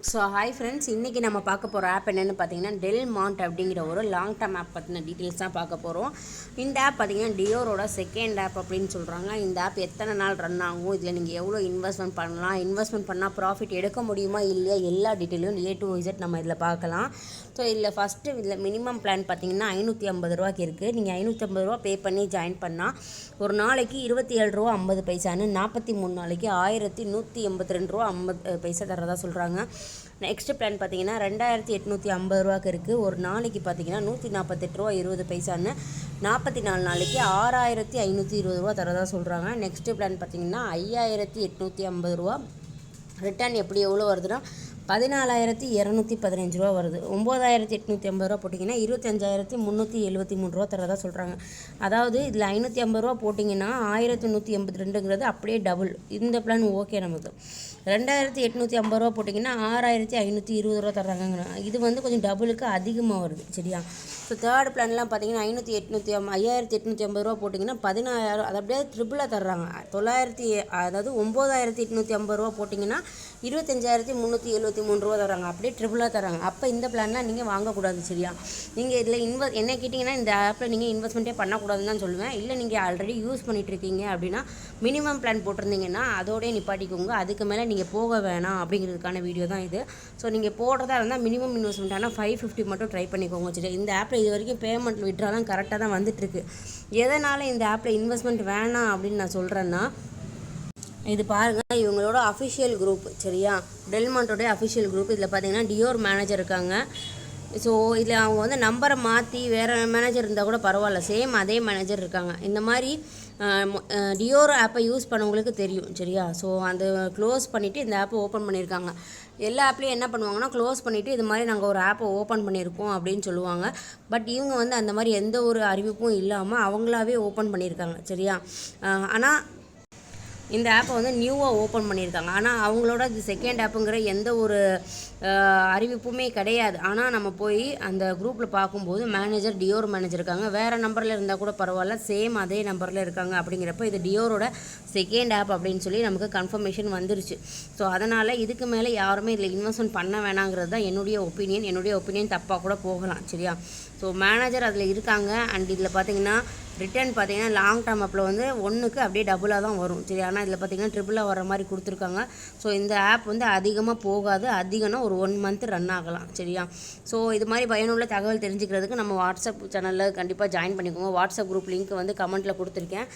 So hi friends, இன்றைக்கி நம்ம பார்க்க போகிற ஆப் என்னென்னு பார்த்தீங்கன்னா டெல் மாண்ட் அப்படிங்கிற ஒரு லாங் டேர்ம் ஆப் பற்றின டீட்டெயில்ஸ் தான் பார்க்க போகிறோம். இந்த ஆப் பார்த்தீங்கன்னா டியோரோட செகண்ட் ஆப் அப்படின்னு சொல்கிறாங்க. இந்த ஆப் எத்தனை நாள் ரன் ஆகும், இதில் நீங்கள் எவ்வளோ இன்வெஸ்ட்மெண்ட் பண்ணலாம், இன்வெஸ்ட்மெண்ட் பண்ணால் ப்ராஃபிட் எடுக்க முடியுமா இல்லையா, எல்லா டீட்டெயிலும் A to Z நம்ம இதில் பார்க்கலாம். ஸோ இதில் ஃபஸ்ட்டு இதில் மினிமம் பிளான் பார்த்தீங்கன்னா 550 ரூபாய்க்கு இருக்குது. நீங்கள் 550 ரூபா பே பண்ணி ஜாயின் பண்ணால் ஒரு நாளைக்கு 27 ரூபா 50 பைசான்னு 43 நாளைக்கு 1182 ரூபா 50 பைசா தரதா சொல்கிறாங்க. நெக்ஸ்ட் பிளான் பார்த்தீங்கன்னா 2850 ரூபாய்க்கு இருக்குது. ஒரு நாளைக்கு பார்த்தீங்கன்னா 148 ரூபா 20 பைசான்னு 44 நாளைக்கு 6520 ரூபா தரதா சொல்கிறாங்க. நெக்ஸ்ட் பிளான் பார்த்தீங்கன்னா 5850 ரூபா. ரிட்டர்ன் எப்படி எவ்வளோ வருதுன்னா 14215 ரூபா வருது. 9850 ரூபா போட்டிங்கன்னா 25373 ரூபா தரதா சொல்கிறாங்க. அதாவது இதில் 550 ரூபா போட்டிங்கன்னா 1182ங்கிறது அப்படியே டபுள். இந்த பிளான் ஓகே நமக்கு. 2850 ரூபா போட்டிங்கன்னா 6520 ரூபா தர்றாங்க. இது கொஞ்சம் டபுளுக்கு அதிகமாக வருது. சரியா? ஸோ தேர்ட் பிளான்லாம் பார்த்தீங்கன்னா 5850 ரூபா போட்டிங்கன்னா 16000, அது அப்படியே ட்ரிபிளாக தர்றாங்க. 9850 ரூபா போட்டிங்கன்னா 25373 ரூபா தராங்க. அப்படியே ட்ரிபிளாக தராங்க. அப்போ இந்த பிளான்லாம் நீங்கள் வாங்கக்கூடாது. சரியா? நீங்கள் இதில் என்ன கேட்டிங்கன்னா இந்த ஆப்பில் நீங்கள் இன்வெஸ்ட்மெண்ட்டே பண்ணக்கூடாதுன்னு தான் சொல்லுவேன். இல்லை நீங்கள் ஆல்ரெடி யூஸ் பண்ணிகிட்ருக்கீங்க அப்படின்னா மினிமம் பிளான் போட்டிருந்தீங்கன்னா அதோடய நிப்பாட்டிக்கோங்க. அதுக்கு மேலே நீங்கள் போக வேணாம் அப்படிங்கிறதுக்கான வீடியோ தான் இது. ஸோ நீங்கள் போடுறதா இருந்தால் மினிமம் இன்வெஸ்ட்மெண்ட் ஆனால் 550 மட்டும் ட்ரை பண்ணிக்கோங்க. சரி, இந்த ஆப்பில் இது வரைக்கும் பேமெண்ட் விட்ராலாம் கரெக்டாக தான் வந்துட்டுருக்கு. எதனால் இந்த ஆப்பில் இன்வெஸ்ட்மெண்ட் வேணாம் அப்படின்னு நான் சொல்கிறேன்னா, இது பாருங்கள், இவங்களோட அஃபிஷியல் குரூப். சரியா? டெல் மாண்டோடைய அஃபிஷியல் குரூப். இதில் பார்த்தீங்கன்னா டியோர் மேனேஜர் இருக்காங்க. ஸோ இதில் அவங்க நம்பரை மாற்றி வேறு மேனேஜர் இருந்தால் கூட பரவாயில்ல, சேம் அதே மேனேஜர் இருக்காங்க. இந்த மாதிரி டியோர் ஆப்பை யூஸ் பண்ணவங்களுக்கு தெரியும். சரியா? ஸோ அந்த க்ளோஸ் பண்ணிவிட்டு இந்த ஆப்பை ஓப்பன் பண்ணியிருக்காங்க. எல்லா ஆப்லேயும் என்ன பண்ணுவாங்கன்னா க்ளோஸ் பண்ணிவிட்டு இது மாதிரி நாங்கள் ஒரு ஆப்பை ஓப்பன் பண்ணியிருக்கோம் அப்படின்னு சொல்லுவாங்க. பட் இவங்க அந்த மாதிரி எந்த ஒரு அறிவிப்பும் இல்லாமல் அவங்களாவே ஓப்பன் பண்ணியிருக்காங்க. சரியா? ஆனால் இந்த ஆப்பை நியூவாக ஓப்பன் பண்ணியிருக்காங்க. ஆனால் அவங்களோட இது செகண்ட் ஆப்புங்கிற எந்த ஒரு அறிவிப்புமே கிடையாது. ஆனால் நம்ம போய் அந்த குரூப்பில் பார்க்கும்போது மேனேஜர் டியோர் மேனேஜர் இருக்காங்க. வேறு நம்பரில் இருந்தால் கூட பரவாயில்ல, சேம் அதே நம்பரில் இருக்காங்க. அப்படிங்கிறப்ப இது டியோரோட செகண்ட் ஆப் அப்படின்னு சொல்லி நமக்கு கன்ஃபர்மேஷன் வந்துருச்சு. ஸோ அதனால் இதுக்கு மேலே யாருமே இதில் இன்வெஸ்ட்மெண்ட் பண்ண வேணாங்கிறது தான் என்னுடைய ஒப்பீனியன் தப்பாக கூட போகலாம். சரியா? ஸோ மேனேஜர் அதில் இருக்காங்க. அண்ட் இதில் பார்த்தீங்கன்னா ரிட்டர்ன் பார்த்தீங்கன்னா லாங் டேர்ம் ஆப்பில் 1க்கு அப்படியே டபுளாக தான் வரும். சரி, ஆனால் இதில் பார்த்தீங்கன்னா ட்ரிபிளாக வர மாதிரி கொடுத்துருக்காங்க. ஸோ இந்த ஆப் அதிகமாக போகாது. அதிகம்னா ஒரு 1 மந்த் ரன் ஆகலாம். சரியா? ஸோ இது மாதிரி பயனுள்ள தகவல் தெரிஞ்சுக்கிறதுக்கு நம்ம வாட்ஸ்அப் சேனலில் கண்டிப்பாக ஜாயின் பண்ணிக்கோங்க. வாட்ஸ்அப் குரூப் லிங்க் கமெண்ட்டில் கொடுத்துருக்கேன்.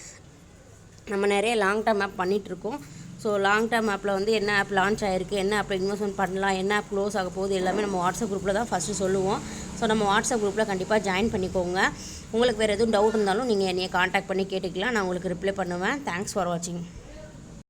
நம்ம நிறைய லாங் டேர்ம் ஆப் பண்ணிகிட்ருக்கோம். ஸோ லாங் டேர்ம் ஆப்பில் என்ன ஆப் லான்ச் ஆகிருக்கு, என்ன ஆப்பில் இன்வெஸ்ட்மெண்ட் பண்ணலாம், என்ன ஆப் க்ளோஸ் ஆக போகுது, எல்லாமே நம்ம வாட்ஸ்அப் குரூப்பில் தான் ஃபஸ்ட்டு சொல்லுவோம். ஸோ நம்ம வாட்ஸ்அப் குரூப்பில் கண்டிப்பாக ஜாயின் பண்ணிக்கோங்க. உங்களுக்கு வேறு எதுவும் டவுட் இருந்தாலும் நீங்கள் என்னையை காண்டாக்ட் பண்ணி கேட்டுக்கலாம். நான் உங்களுக்கு ரிப்ளை பண்ணுவேன். தேங்க்ஸ் ஃபார் வாட்சிங்.